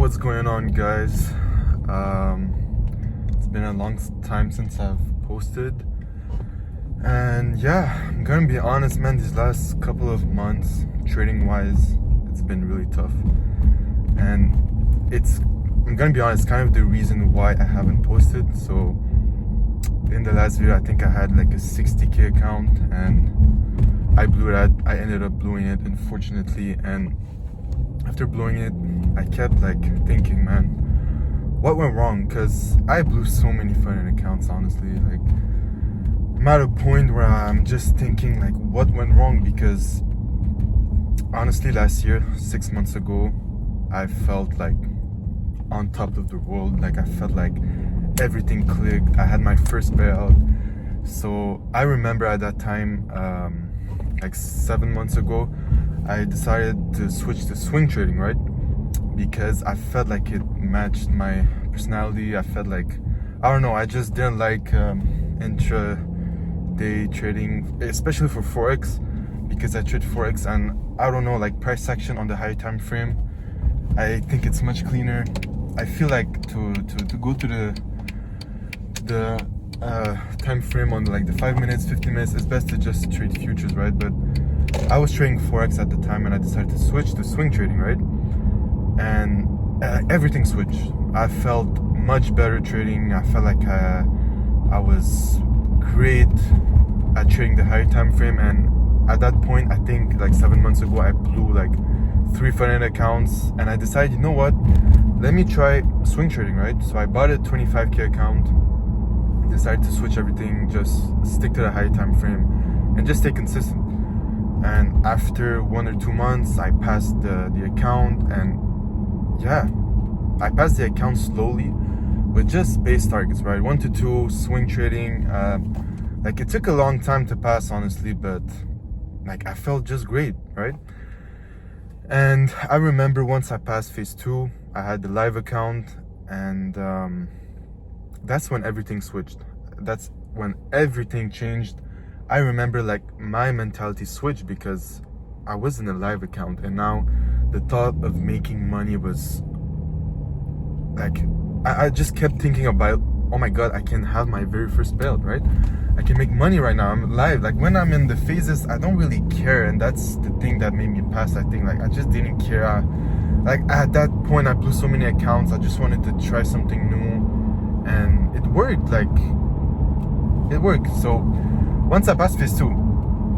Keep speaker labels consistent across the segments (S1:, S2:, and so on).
S1: what's going on, guys? It's been a long time since I've posted, and yeah, I'm gonna be honest, man. These last couple of months, trading wise, it's been really tough, and I'm gonna be honest, kind of the reason why I haven't posted. So in the last video, I think I had like a 60k account, and I blew that. I ended up blowing it, unfortunately, and after blowing it, I kept like thinking, man, what went wrong? Because I blew so many fun accounts, honestly. Like, I'm at a point where I'm just thinking, like, what went wrong? Because honestly, last year, 6 months ago, I felt like on top of the world. Like, I felt like everything clicked. I had my first payout. So I remember at that time, like 7 months ago, I decided to switch to swing trading, right? Because I felt like it matched my personality. I felt like, I don't know, I just didn't like intra-day trading, especially for Forex, because I trade Forex, and I don't know, like price action on the high time frame, I think it's much cleaner. I feel like to go to the time frame on like the 5 minutes, 15 minutes, it's best to just trade futures, right? But I was trading Forex at the time, and I decided to switch to swing trading, right? And everything switched. I felt much better trading. I felt like I was great at trading the higher time frame. And at that point, I think like 7 months ago, I blew like 3 front-end accounts, and I decided, you know what, let me try swing trading, right? So I bought a 25k account, decided to switch everything, just stick to the high time frame, and just stay consistent. And after 1 or 2 months, I passed the account, and yeah, I passed the account slowly with just base targets, right? 1 to 2 swing trading. Like, it took a long time to pass, honestly, but like I felt just great, right? And I remember once I passed phase 2, I had the live account, and that's when everything switched. That's when everything changed. I remember like my mentality switched, because I was in a live account, and now the thought of making money was like, I just kept thinking about, oh my god, I can have my very first payout, right? I can make money right now. I'm live. Like, when I'm in the phases, I don't really care, and that's the thing that made me pass. I think like I just didn't care. Like, at that point, I blew so many accounts. I just wanted to try something new, and it worked. Like, it worked. So once I passed phase 2,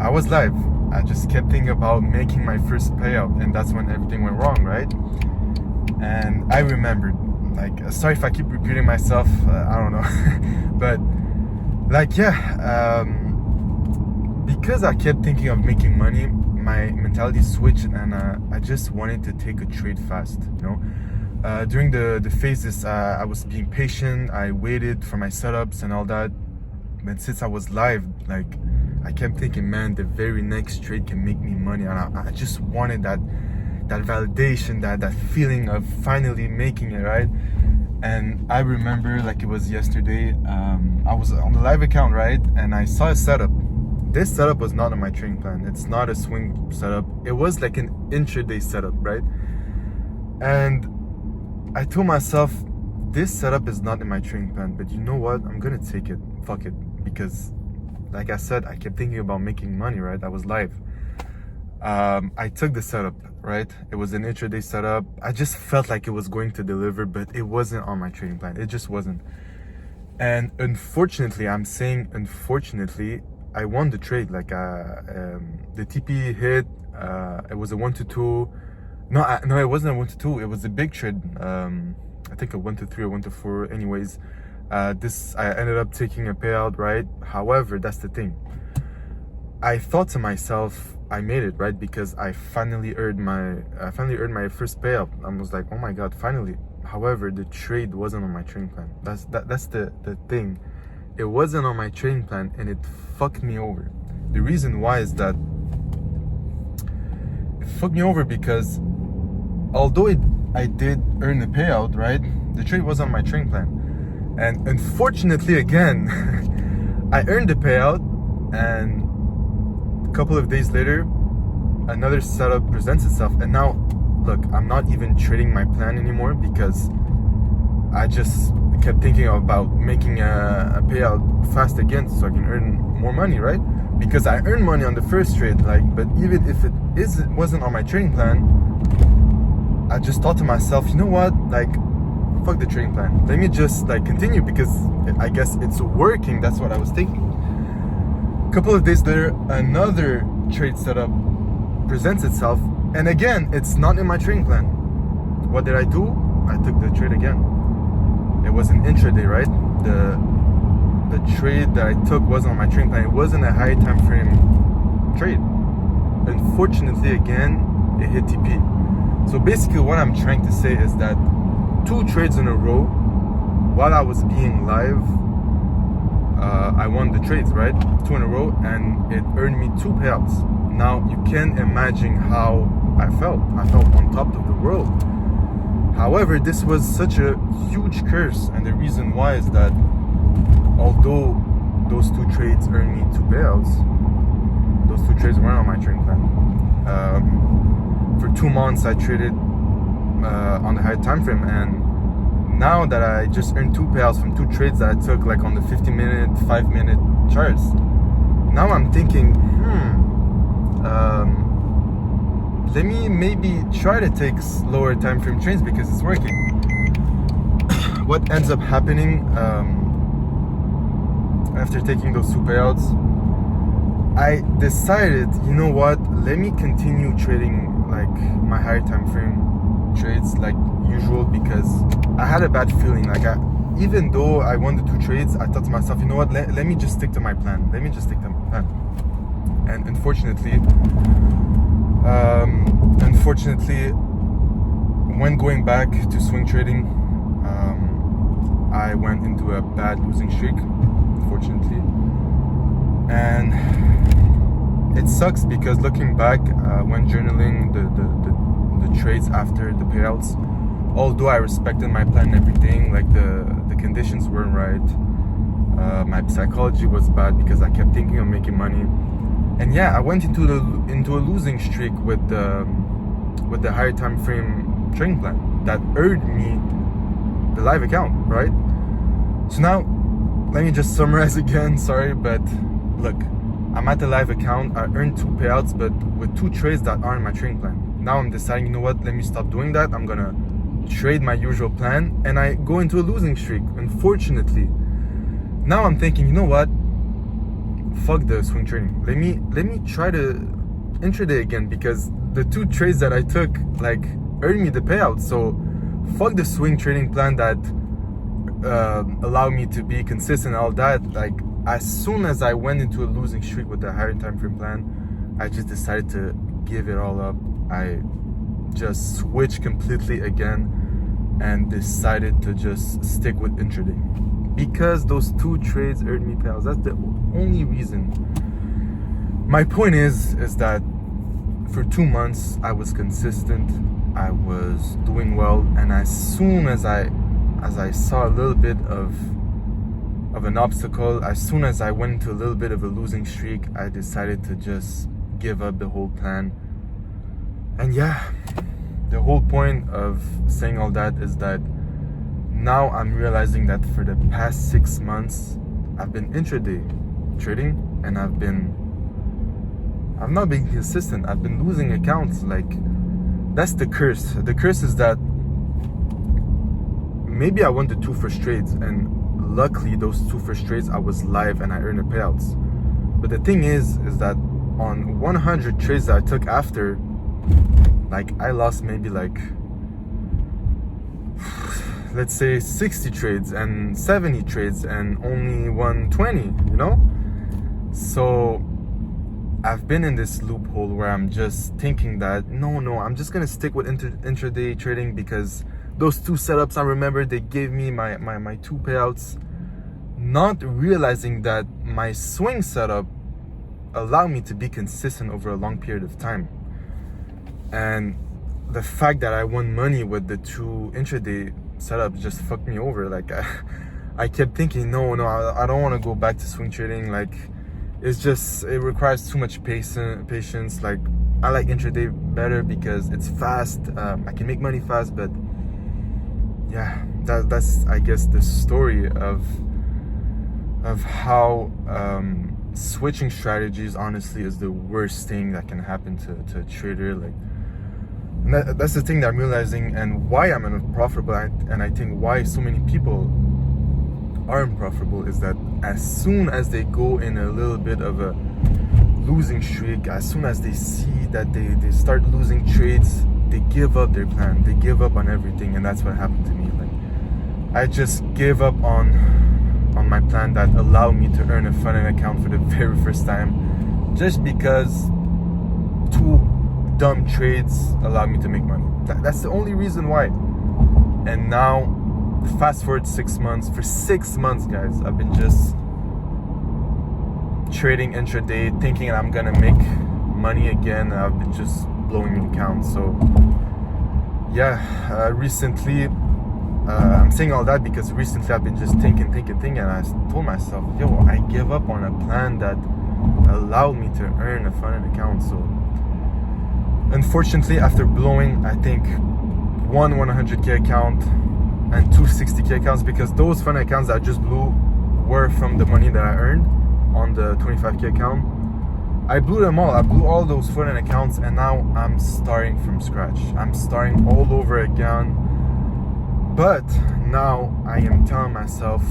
S1: I was live. I just kept thinking about making my first payout, and that's when everything went wrong, right? And I remembered, like, sorry if I keep repeating myself, I don't know, but like, yeah, because I kept thinking of making money, my mentality switched, and I just wanted to take a trade fast, you know. During the phases, I was being patient. I waited for my setups and all that. But since I was live, like, I kept thinking, man, the very next trade can make me money, and I just wanted that validation, that feeling of finally making it, right? And I remember like it was yesterday. I was on the live account, right? And I saw a setup. This setup was not on my trading plan. It's not a swing setup. It was like an intraday setup, right? And I told myself, this setup is not in my trading plan, but you know what? I'm gonna take it. Fuck it. Because, like I said, I kept thinking about making money, right? I was live. I took the setup, right? It was an intraday setup. I just felt like it was going to deliver, but it wasn't on my trading plan. It just wasn't. And unfortunately, I'm saying unfortunately, I won the trade. Like, the TP hit. It was a 1 to 2. No, it wasn't a 1 to 2. It was a big trade. I think a 1 to 3 or 1 to 4. Anyways, I ended up taking a payout, right? However, that's the thing. I thought to myself, I made it, right? Because I finally earned my first payout. I was like, oh my god, finally. However, the trade wasn't on my trading plan. That's the thing. It wasn't on my trading plan, and it fucked me over. The reason why is that it fucked me over because although I did earn a payout, right? The trade was on my trading plan. And unfortunately, again, I earned the payout, and a couple of days later, another setup presents itself, and now look, I'm not even trading my plan anymore because I just kept thinking about making a payout fast again so I can earn more money, right? Because I earned money on the first trade, like, but even if it wasn't on my trading plan, I just thought to myself, you know what, like, fuck the trading plan. Let me just like continue because I guess it's working. That's what I was thinking. A couple of days later, another trade setup presents itself, and again, it's not in my trading plan. What did I do? I took the trade again. It was an intraday, right? The trade that I took wasn't on my trading plan. It wasn't a high time frame trade. Unfortunately, again, it hit TP. So basically, what I'm trying to say is that 2 trades in a row, while I was being live, I won the trades, right? 2 in a row, and it earned me 2 payouts. Now you can imagine how I felt. I felt on top of the world. However, this was such a huge curse, and the reason why is that although those 2 trades earned me 2 payouts, those 2 trades weren't on my trading plan. For 2 months, I traded on the high time frame, and now that I just earned 2 payouts from 2 trades that I took like on the 50-minute, 5-minute charts, now I'm thinking, let me maybe try to take slower time frame trades because it's working. What ends up happening after taking those 2 payouts, I decided, you know what, let me continue trading like my higher time frame trades like usual because I had a bad feeling. Like, even though I won the 2 trades, I thought to myself, you know what, let me just stick to my plan. Let me just stick to my plan. And unfortunately, when going back to swing trading, I went into a bad losing streak, unfortunately. And it sucks because looking back, when journaling the trades after the payouts, although I respected my plan and everything, like the conditions weren't right, my psychology was bad because I kept thinking of making money, and yeah, I went into a losing streak with the higher time frame trading plan that earned me the live account, right? So now, let me just summarize again. Sorry, but look, I'm at the live account. I earned 2 payouts, but with 2 trades that aren't my trading plan. Now I'm deciding, you know what, let me stop doing that. I'm gonna trade my usual plan, and I go into a losing streak, unfortunately. Now I'm thinking, you know what, fuck the swing trading. Let me try to intraday again because the 2 trades that I took like earned me the payout. So fuck the swing trading plan that allowed me to be consistent and all that. Like, as soon as I went into a losing streak with the higher time frame plan, I just decided to give it all up. I just switched completely again and decided to just stick with intraday because those 2 trades earned me payouts. That's the only reason. My point is that for 2 months I was consistent, I was doing well, and as soon as I saw a little bit of an obstacle, as soon as I went into a little bit of a losing streak, I decided to just give up the whole plan. And yeah, the whole point of saying all that is that now I'm realizing that for the past 6 months I've been intraday trading, and I've not been consistent. I've been losing accounts. Like, that's the curse. The curse is that maybe I won the 2 first trades, and luckily those 2 first trades I was live and I earned the payouts. But the thing is that on 100 trades that I took after, like, I lost maybe like, let's say 60 trades and 70 trades and only won 20, you know? So I've been in this loophole where I'm just thinking that no, I'm just gonna stick with intraday trading because those 2 setups, I remember they gave me my 2 payouts, not realizing that my swing setup allowed me to be consistent over a long period of time. And the fact that I won money with the 2 intraday setups just fucked me over. Like, I kept thinking, no, I don't want to go back to swing trading. Like, it requires too much patience. Like, I like intraday better because it's fast. I can make money fast, but yeah, that's I guess the story of how switching strategies honestly is the worst thing that can happen to a trader. Like, and that's the thing that I'm realizing, and why I'm unprofitable, and I think why so many people are unprofitable is that as soon as they go in a little bit of a losing streak, as soon as they see that they start losing trades, they give up their plan, they give up on everything. And that's what happened to me. Like, I just gave up on my plan that allowed me to earn a front-end account for the very first time, just because two dumb trades allowed me to make money. That's the only reason why. And now fast forward 6 months. For 6 months, guys, I've been just trading intraday, thinking I'm gonna make money again. I've been just blowing accounts. So yeah, recently, I'm saying all that because recently I've been just thinking, and I told myself, yo, I gave up on a plan that allowed me to earn a front-end account. So unfortunately, after blowing, I think one 100k account and two 60k accounts, because those front accounts that I just blew were from the money that I earned on the 25k account. I blew them all. I blew all those front end accounts, and now I'm starting from scratch. I'm starting all over again. But now I am telling myself,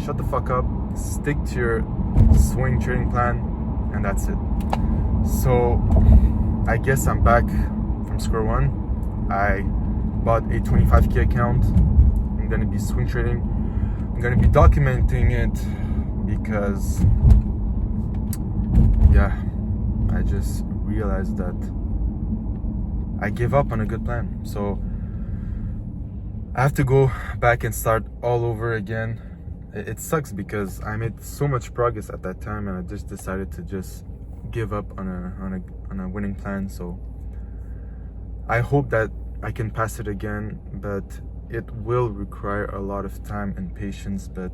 S1: shut the fuck up, stick to your swing trading plan, and that's it. So I guess I'm back from square one. I bought a 25k account. I'm gonna be swing trading. I'm gonna be documenting it because, yeah, I just realized that I gave up on a good plan. So I have to go back and start all over again. It sucks because I made so much progress at that time, and I just decided to just give up on a winning plan. So I hope that I can pass it again, but it will require a lot of time and patience. But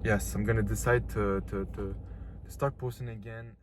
S1: yes, I'm gonna decide to start posting again.